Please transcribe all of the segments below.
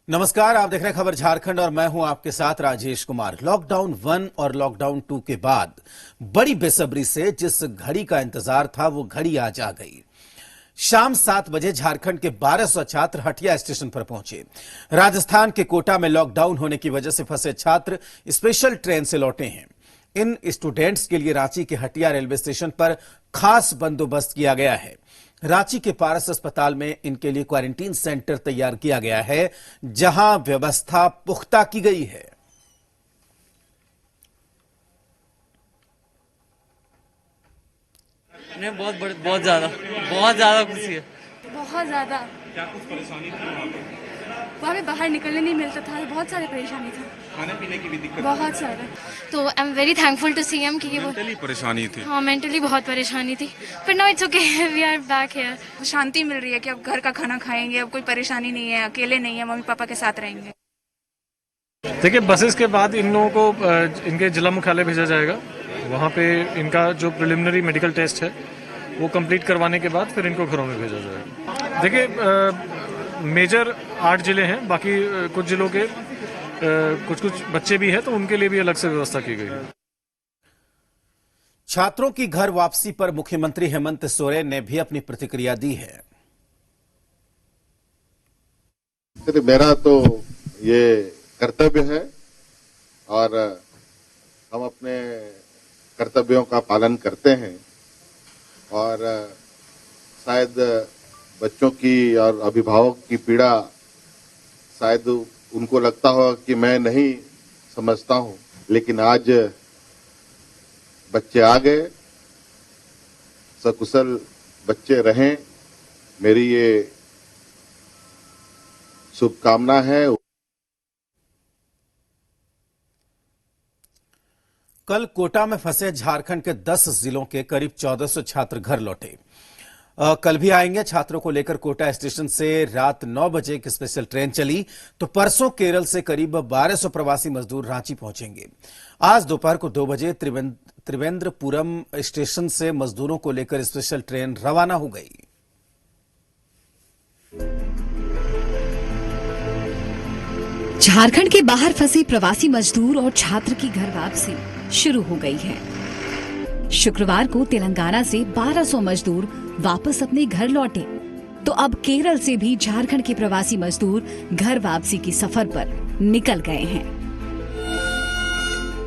नमस्कार, आप देख रहे हैं खबर झारखंड और मैं हूं आपके साथ राजेश कुमार। लॉकडाउन 1 और लॉकडाउन 2 के बाद बड़ी बेसब्री से जिस घड़ी का इंतजार था वो घड़ी आज आ गई। शाम 7 बजे झारखंड के 1200 छात्र हटिया स्टेशन पर पहुंचे। राजस्थान के कोटा में लॉकडाउन होने की वजह से फंसे छात्र स्पेशल ट्रेन से लौटे हैं। इन स्टूडेंट्स के लिए रांची के हटिया रेलवे स्टेशन पर खास बंदोबस्त किया गया है। रांची के पारस अस्पताल में इनके लिए क्वारंटीन सेंटर तैयार किया गया है, जहां व्यवस्था पुख्ता की गई है। बहुत ज्यादा खुशी है। बहुत ज्यादा। क्या कुछ परेशानी थी वहाँ पे? वहाँ पे बाहर निकलने नहीं मिलता था, बहुत सारे परेशानी था। खाने पीने की भी दिक्कत? बहुत सारा। तो I am very thankful to C M कि वो मेंटली परेशानी थी। हाँ मेंटली बहुत परेशानी थी, पर now it's okay, we are back here. शांति मिल रही है कि अब घर का खाना खाएंगे, अब कोई परेशानी नहीं है, अकेले नहीं है, मम्मी पापा के साथ रहेंगे। देखिए, बसेस के बाद इन लोगों को इनके जिला मुख्यालय भेजा जाएगा। वहाँ पे इनका जो प्रिलिमिनरी मेडिकल टेस्ट है वो कंप्लीट करवाने के बाद फिर इनको घरों में भेजा जाएगा। देखिए, मेजर 8 जिले हैं, बाकी कुछ जिलों के कुछ बच्चे भी हैं, तो उनके लिए भी अलग से व्यवस्था की गई है। छात्रों की घर वापसी पर मुख्यमंत्री हेमंत सोरेन ने भी अपनी प्रतिक्रिया दी है। मेरा तो ये कर्तव्य है और हम अपने कर्तव्यों का पालन करते हैं और शायद बच्चों की और अभिभावक की पीड़ा शायद उनको लगता हो कि मैं नहीं समझता हूं, लेकिन आज बच्चे आ गए, सकुशल बच्चे रहें, मेरी ये शुभकामना है। कल कोटा में फंसे झारखंड के 10 जिलों के करीब 1400 छात्र घर लौटे। कल भी आएंगे। छात्रों को लेकर कोटा स्टेशन से रात 9 बजे एक स्पेशल ट्रेन चली, तो परसों केरल से करीब 1200 प्रवासी मजदूर रांची पहुंचेंगे। आज दोपहर को 2 बजे त्रिवेंद्रपुरम स्टेशन से मजदूरों को लेकर स्पेशल ट्रेन रवाना हो गई। झारखंड के बाहर फंसे प्रवासी मजदूर और छात्र की घर वापसी शुरू हो गई है। शुक्रवार को तेलंगाना से 1200 मजदूर वापस अपने घर लौटे, तो अब केरल से भी झारखंड के प्रवासी मजदूर घर वापसी की सफर पर निकल गए हैं।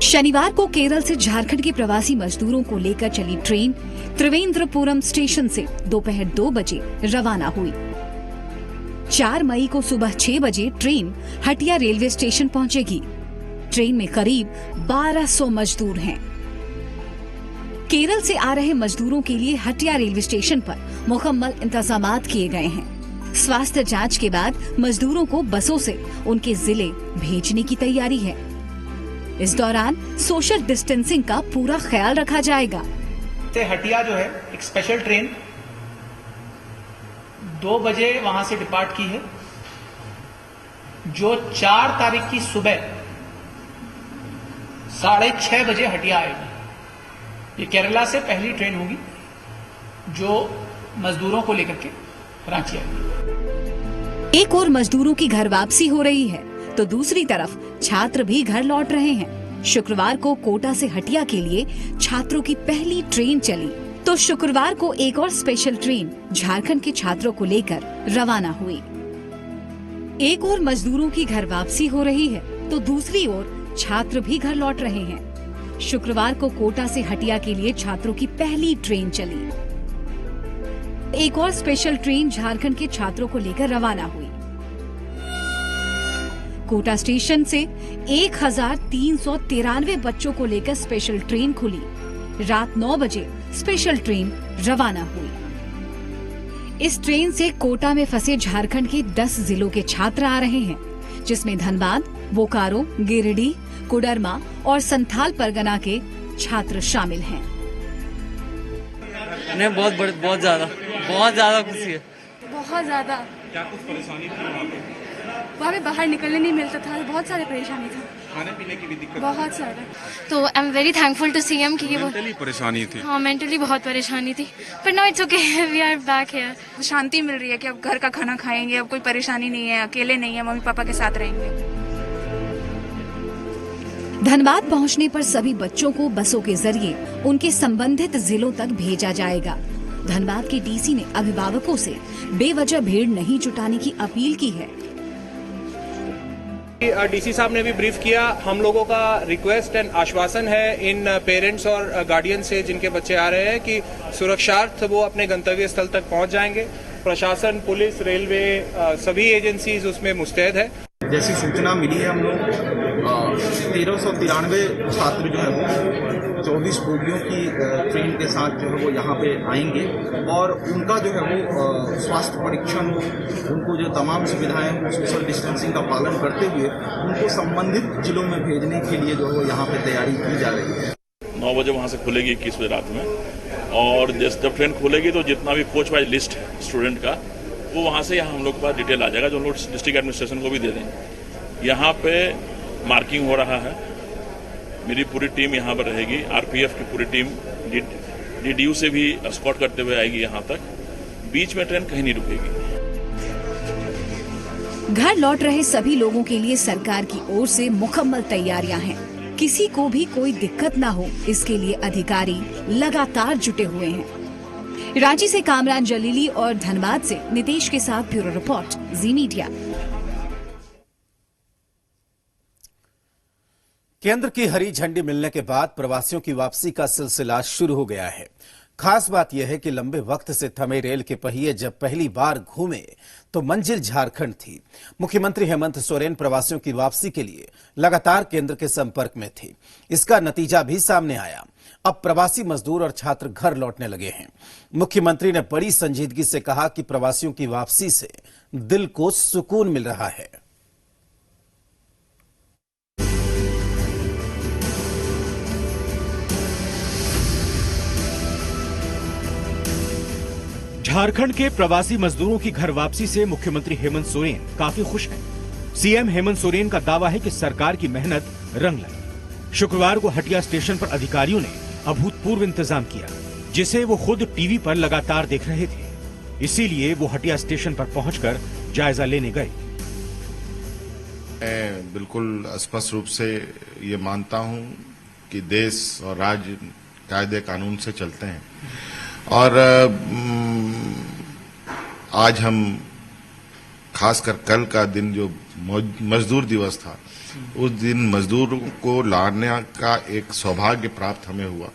शनिवार को केरल से झारखंड के प्रवासी मजदूरों को लेकर चली ट्रेन त्रिवेंद्रपुरम स्टेशन से दोपहर 2 बजे रवाना हुई। 4 मई को सुबह 6 बजे ट्रेन हटिया रेलवे स्टेशन पहुंचेगी। ट्रेन में करीब 1200 मजदूर हैं। केरल से आ रहे मजदूरों के लिए हटिया रेलवे स्टेशन पर मुकम्मल इंतजामात किए गए हैं। स्वास्थ्य जांच के बाद मजदूरों को बसों से उनके जिले भेजने की तैयारी है। इस दौरान सोशल डिस्टेंसिंग का पूरा ख्याल रखा जाएगा। हटिया जो है एक स्पेशल ट्रेन 2 बजे वहां से डिपार्ट की है, जो 4 तारीख की सुबह 6:30 बजे हटिया आएगी। ये केरला से पहली ट्रेन होगी जो मजदूरों को लेकर के रांची आएगी। एक और मजदूरों की घर वापसी हो रही है, तो दूसरी तरफ छात्र भी घर लौट रहे हैं। शुक्रवार को कोटा से हटिया के लिए छात्रों की पहली ट्रेन चली, तो शुक्रवार को एक और स्पेशल ट्रेन झारखंड के छात्रों को लेकर रवाना हुई। एक और मजदूरों की घर वापसी हो रही है, तो दूसरी ओर छात्र भी घर लौट रहे हैं। शुक्रवार को कोटा से हटिया के लिए छात्रों की पहली ट्रेन चली। एक और स्पेशल ट्रेन झारखंड के छात्रों को लेकर रवाना हुई। कोटा स्टेशन से 1393 बच्चों को लेकर स्पेशल ट्रेन खुली। रात 9 बजे स्पेशल ट्रेन रवाना हुई। इस ट्रेन से कोटा में फंसे झारखंड के 10 जिलों के छात्र आ रहे हैं, जिसमें धनबाद, बोकारो, गिरिडीह, कोडरमा और संथाल परगना के छात्र शामिल हैं। बहुत ज्यादा खुशी है। बहुत ज्यादा। क्या कुछ परेशानी थी वहाँ पे? वहाँ पे बाहर निकलने नहीं मिलता था, बहुत सारे परेशानी था। खाने पीने की भी दिक्कत बहुत सारा। तो I am very thankful to CM कि ये मेंटली परेशानी थी। हाँ, मेंटली बहुत परेशानी थी, पर now it's okay, we are back here. शांति मिल रही है कि अब घर का खाना खाएंगे, अब कोई परेशानी नहीं है, अकेले नहीं है, मम्मी पापा के साथ रहेंगे। धनबाद पहुंचने पर सभी बच्चों को बसों के जरिए उनके संबंधित जिलों तक भेजा जाएगा। धनबाद के डीसी ने अभिभावकों से बेवजह भीड़ नहीं जुटाने की अपील की है। डीसी साहब ने भी ब्रीफ किया। हम लोगों का रिक्वेस्ट एंड आश्वासन है इन पेरेंट्स और गार्डियन से जिनके बच्चे आ रहे हैं कि सुरक्षार्थ वो अपने गंतव्य स्थल तक पहुंच जाएंगे। प्रशासन, पुलिस, रेलवे, सभी एजेंसीज उसमें मुस्तैद है। जैसी सूचना मिली है, हम लोग 1393 छात्र जो है वो 24 बोगियों की ट्रेन के साथ जो है वो यहाँ पे आएंगे और उनका जो है वो स्वास्थ्य परीक्षण, उनको जो तमाम सुविधाएं हैं वो सोशल डिस्टेंसिंग का पालन करते हुए उनको संबंधित जिलों में भेजने के लिए जो है वो यहाँ पे तैयारी की जा रही है। 9 बजे वहाँ से खुलेगी 21 बजे रात में, और जब ट्रेन खुलेगी तो जितना भी कोच वाइज लिस्ट है स्टूडेंट का वो वहाँ से यहाँ हम लोग के पास डिटेल आ जाएगा, जो हम लोग डिस्ट्रिक्ट एडमिनिस्ट्रेशन को भी दे देंगे। यहाँ पे मार्किंग हो रहा है, मेरी पूरी टीम यहाँ पर रहेगी, आरपीएफ की पूरी टीम डीडीयू से भी एस्कॉर्ट करते हुए आएगी यहाँ तक। बीच में ट्रेन कहीं नहीं रुकेगी। घर लौट रहे सभी लोगों के लिए सरकार की ओर से मुकम्मल तैयारियां हैं। किसी को भी कोई दिक्कत ना हो, इसके लिए अधिकारी लगातार जुटे हुए हैं। रांची से कामरान जलीली और धनबाद से नितेश के साथ ब्यूरो रिपोर्ट, जी मीडिया। केंद्र की हरी झंडी मिलने के बाद प्रवासियों की वापसी का सिलसिला शुरू हो गया है। खास बात यह है कि लंबे वक्त से थमे रेल के पहिए जब पहली बार घूमे तो मंजिल झारखंड थी। मुख्यमंत्री हेमंत सोरेन प्रवासियों की वापसी के लिए लगातार केंद्र के संपर्क में थे। इसका नतीजा भी सामने आया। अब प्रवासी मजदूर और छात्र घर लौटने लगे हैं। मुख्यमंत्री ने बड़ी संजीदगी से कहा कि प्रवासियों की वापसी से दिल को सुकून मिल रहा है। झारखंड के प्रवासी मजदूरों की घर वापसी से मुख्यमंत्री हेमंत सोरेन काफी खुश हैं। सीएम हेमंत सोरेन का दावा है कि सरकार की मेहनत रंग लाई। शुक्रवार को हटिया स्टेशन पर अधिकारियों ने अभूतपूर्व इंतजाम किया, जिसे वो खुद टीवी पर लगातार देख रहे थे। इसीलिए वो हटिया स्टेशन पर पहुंचकर जायजा लेने गए। मैं बिल्कुल स्पष्ट रूप से ये मानता हूं कि देश और राज्य कायदे कानून से चलते हैं, और आज हम खासकर कल का दिन जो मजदूर दिवस था, उस दिन मजदूरों को लाने का एक सौभाग्य प्राप्त हमें हुआ।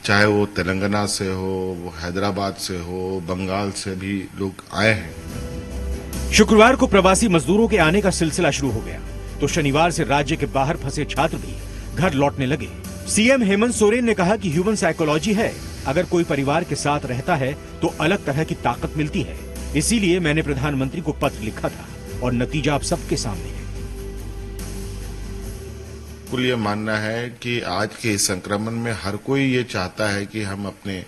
चाहे वो तेलंगाना से हो, वो हैदराबाद से हो, बंगाल से भी लोग आए हैं। शुक्रवार को प्रवासी मजदूरों के आने का सिलसिला शुरू हो गया तो शनिवार से राज्य के बाहर फंसे छात्र भी घर लौटने लगे। सीएम हेमंत सोरेन ने कहा कि ह्यूमन साइकोलॉजी है, अगर कोई परिवार के साथ रहता है तो अलग तरह की ताकत मिलती है। इसीलिए मैंने प्रधानमंत्री को पत्र लिखा था और नतीजा अब सबके सामने है। कुल ये मानना है कि आज के इस संक्रमण में हर कोई ये चाहता है कि हम अपने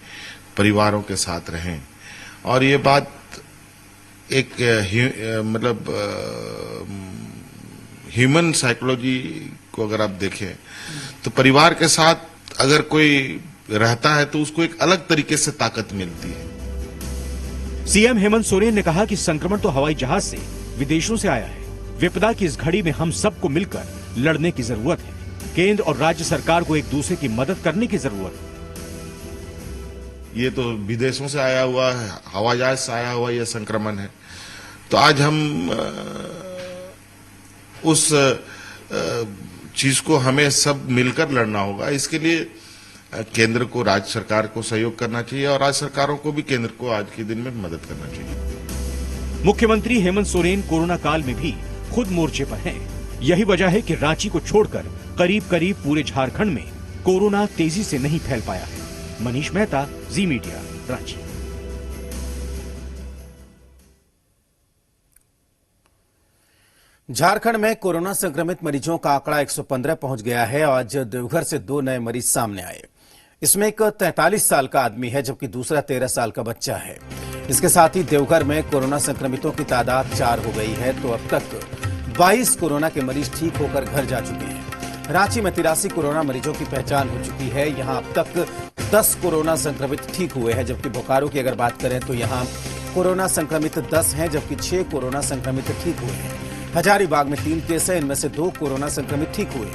परिवारों के साथ रहें, और ये बात एक मतलब ह्यूमन साइकोलॉजी को अगर आप देखें तो परिवार के साथ अगर कोई रहता है तो उसको एक अलग तरीके से ताकत मिलती है। सीएम हेमंत सोरेन ने कहा कि संक्रमण तो हवाई जहाज से, विदेशों से आया है। विपदा की इस घड़ी में हम सबको मिलकर लड़ने की जरूरत है। केंद्र और राज्य सरकार को एक दूसरे की मदद करने की जरूरत है। ये तो विदेशों से आया हुआ है, हवाई जहाज से आया हुआ यह संक्रमण है। तो आज हम उस चीज को हमें सब मिलकर लड़ना होगा। इसके लिए केंद्र को राज्य सरकार को सहयोग करना चाहिए और राज्य सरकारों को भी केंद्र को आज के दिन में मदद करना चाहिए। मुख्यमंत्री हेमंत सोरेन कोरोना काल में भी खुद मोर्चे पर हैं। यही वजह है कि रांची को छोड़कर करीब करीब पूरे झारखंड में कोरोना तेजी से नहीं फैल पाया है। मनीष मेहता, जी मीडिया, रांची। झारखंड में कोरोना संक्रमित मरीजों का आंकड़ा 115 पहुंच गया है। आज देवघर से 2 नए मरीज सामने आए। इसमें एक 43 साल का आदमी है, जबकि दूसरा 13 साल का बच्चा है। इसके साथ ही देवघर में कोरोना संक्रमितों की तादाद 4 हो गई है, तो अब तक 22 कोरोना के मरीज ठीक होकर घर जा चुके हैं। रांची में 83 कोरोना मरीजों की पहचान हो चुकी है। यहां अब तक 10 कोरोना संक्रमित ठीक हुए हैं, जबकि बोकारो की अगर बात करें तो यहां कोरोना संक्रमित 10 हैं, जबकि 6 कोरोना संक्रमित ठीक हुए हैं। हजारीबाग में 3 केस हैं, इनमें से 2 कोरोना संक्रमित ठीक हुए।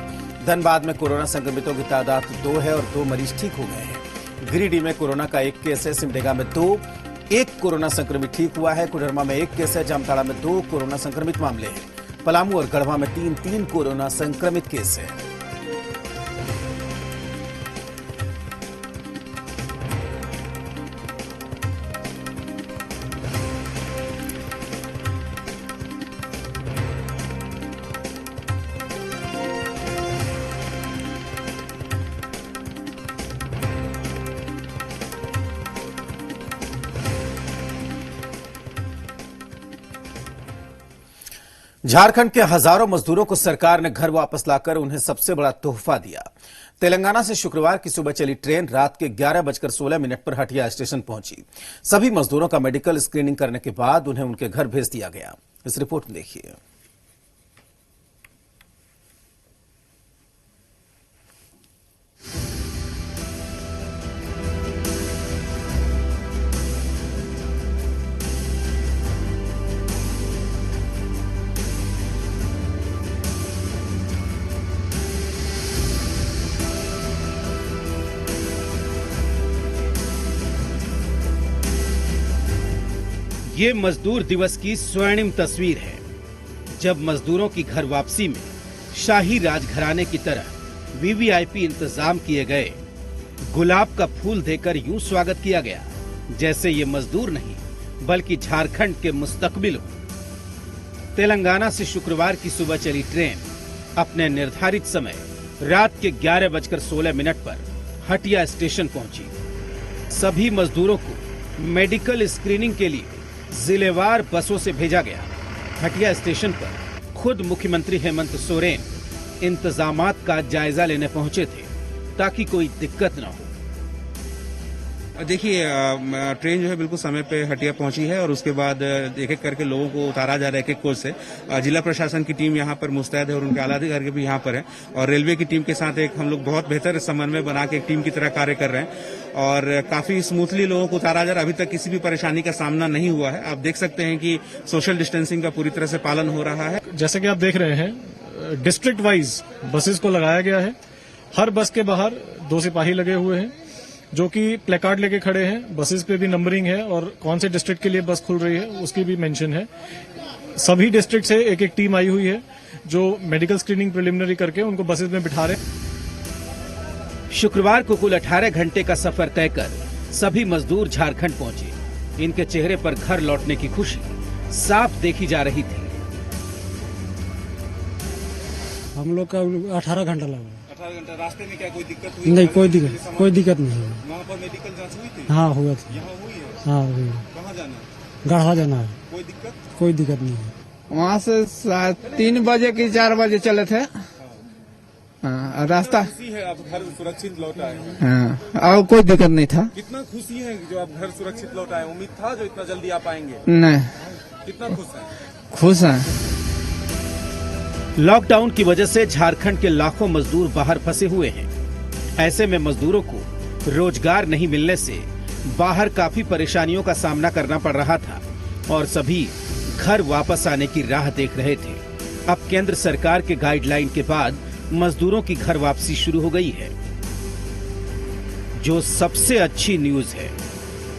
धनबाद में कोरोना संक्रमितों की तादाद 2 है और 2 मरीज ठीक हो गए हैं। गिरिडीह में कोरोना का 1 केस है, सिमडेगा में 2, 1 कोरोना संक्रमित ठीक हुआ है। कोडरमा में 1 केस है, जामताड़ा में 2 कोरोना संक्रमित मामले हैं। पलामू और गढ़वा में 3 कोरोना संक्रमित केस हैं। झारखंड के हजारों मजदूरों को सरकार ने घर वापस लाकर उन्हें सबसे बड़ा तोहफा दिया। तेलंगाना से शुक्रवार की सुबह चली ट्रेन रात के 11:16 पर हटिया स्टेशन पहुंची। सभी मजदूरों का मेडिकल स्क्रीनिंग करने के बाद उन्हें उनके घर भेज दिया गया। इस रिपोर्ट में देखिए। ये मजदूर दिवस की स्वर्णिम तस्वीर है, जब मजदूरों की घर वापसी में शाही राजघराने की तरह वीवीआईपी इंतजाम किए गए। गुलाब का फूल देकर यूं स्वागत किया गया जैसे ये मजदूर नहीं बल्कि झारखंड के मुस्तकबिल हो। तेलंगाना से शुक्रवार की सुबह चली ट्रेन अपने निर्धारित समय रात के 11:16 पर हटिया स्टेशन पहुंची। सभी मजदूरों को मेडिकल स्क्रीनिंग के लिए जिलेवार बसों से भेजा गया। हटिया स्टेशन पर खुद मुख्यमंत्री हेमंत सोरेन इंतजामात का जायजा लेने पहुंचे थे ताकि कोई दिक्कत न हो। देखिए, ट्रेन जो है बिल्कुल समय पे हटिया पहुंची है और उसके बाद एक एक करके लोगों को उतारा जा रहा है एक-एक कोच से। जिला प्रशासन की टीम यहाँ पर मुस्तैद है और उनके आला अधिकारी भी यहाँ पर है और रेलवे की टीम के साथ एक हम लोग बहुत बेहतर समन्वय बना के एक टीम की तरह कार्य कर रहे हैं और काफी स्मूथली लोगों को उतारा जा रहा है। अभी तक किसी भी परेशानी का सामना नहीं हुआ है। आप देख सकते हैं कि सोशल डिस्टेंसिंग का पूरी तरह से पालन हो रहा है। जैसे कि आप देख रहे हैं, डिस्ट्रिक्ट वाइज बसेस को लगाया गया है। हर बस के बाहर 2 सिपाही लगे हुए हैं जो कि प्लेकार्ड लेके खड़े हैं। बसेस पे भी नंबरिंग है और कौन से डिस्ट्रिक्ट के लिए बस खुल रही है उसकी भी मेंशन है। सभी डिस्ट्रिक्ट से एक एक टीम आई हुई है जो मेडिकल स्क्रीनिंग प्रिलिमिनरी करके उनको बसेस में बिठा रहे। शुक्रवार को कुल 18 घंटे का सफर तय कर सभी मजदूर झारखंड पहुंचे। इनके चेहरे पर घर लौटने की खुशी साफ देखी जा रही थी। हम लोग का 18 घंटा लगा। 18 घंटा रास्ते में क्या कोई दिक्कत हुई? नहीं, कोई दिक्कत नहीं है। वहाँ पर मेडिकल जांच हुई थी? हाँ, हुआ था। यहाँ हुई है? हाँ, हुई। कहाँ जाना है? गढ़वा जाना है। कोई दिक्कत? कोई दिक्कत नहीं है। वहाँ से 3 बजे की 4 बजे चले थे। हाँ, रास्ता खुशी है, आप घर सुरक्षित लौट आए। हाँ, और कोई दिक्कत नहीं था। कितना खुशी है जो आप घर सुरक्षित लौट आए? उम्मीद था जो इतना जल्दी आप आएंगे? नहीं। कितना खुश है? खुश है। लॉकडाउन की वजह से झारखंड के लाखों मजदूर बाहर फंसे हुए हैं। ऐसे में मजदूरों को रोजगार नहीं मिलने से बाहर काफी परेशानियों का सामना करना पड़ रहा था और सभी घर वापस आने की राह देख रहे थे। अब केंद्र सरकार के गाइडलाइन के बाद मजदूरों की घर वापसी शुरू हो गई है, जो सबसे अच्छी न्यूज है।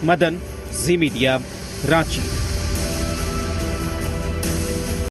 मदन, जी मीडिया, रांची।